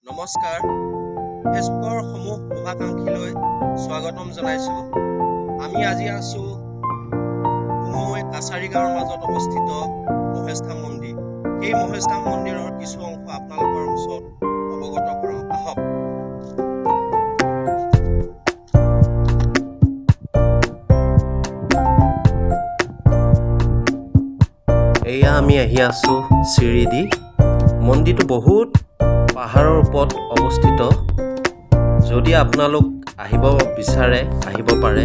নমস্কাৰ। ফেচবুকৰ সমূহ শুভাকাংক্ষীলৈ স্বাগতম জনাইছোঁ। আমি আজি আছোঁ কুমৈ কাছাৰী গাঁৱৰ মাজত অৱস্থিত মহেশধাম মন্দিৰ। সেই মহেশধাম মন্দিৰৰ কিছু অংশ আপোনালোকৰ ওচৰত অৱগত কৰাওঁ, আহক। এয়া আমি আহি আছোঁ চিৰিদি। মন্দিৰটো বহুত পাহাৰৰ ওপৰত অৱস্থিত। যদি আপোনালোক আহিব বিচাৰে আহিব পাৰে।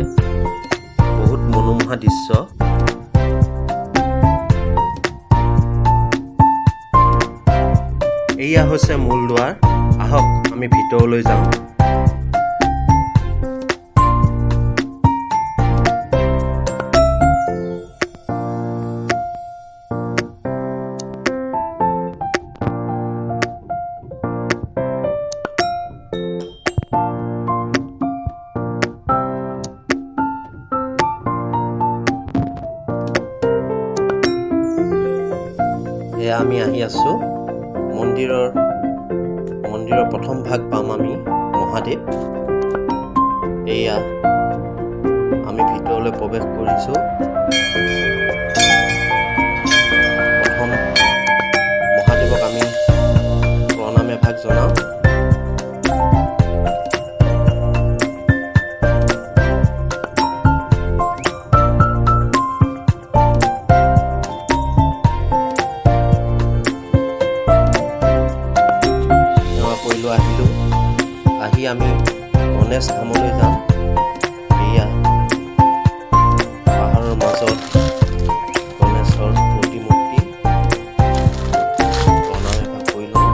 বহুত মনোমোহা দৃশ্য। এয়া হৈছে মূল দুৱাৰ। আহক আমি ভিতৰলৈ যাওঁ। এয়া আমি আহি আছোঁ মন্দিৰৰ প্ৰথম ভাগ পাম আমি মহাদেৱ। এয়া আমি ভিতৰলৈ প্ৰৱেশ কৰিছোঁ। প্ৰথম মহাদেৱক আমি প্ৰণাম এভাগ জনাওঁ। আহি আমি গণেশ ধামলৈ যাম। এয়া পাহাৰৰ মাজত গণেশৰ প্ৰতিমূৰ্তি প্ৰণাম এভাগ কৰি লওঁ।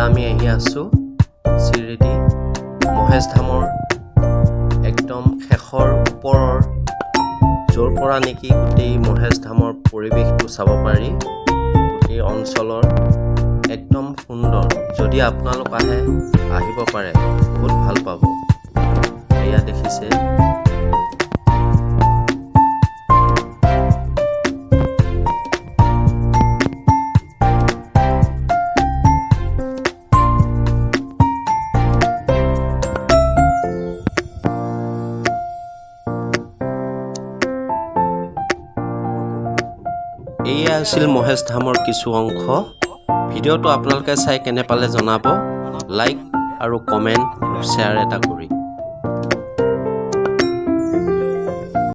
আমি আহি আছোঁ চিৰিদি মহেশধামৰ একদম শেষৰ ওপৰৰ, য'ৰ পৰা নেকি গোটেই মহেশধামৰ পৰিৱেশটো চাব পাৰি। গোটেই অঞ্চলৰ একদম সুন্দৰ। যদি আপোনালোক আহিব পাৰে, বহুত ভাল পাব। এয়া দেখিছে এয়া আছিল মহেশধামৰ কিছু অংশ। ভিডিঅ'টো আপোনালোকে চাই কেনে পালে জনাব। লাইক আৰু কমেণ্ট শ্বেয়াৰ এটা কৰি।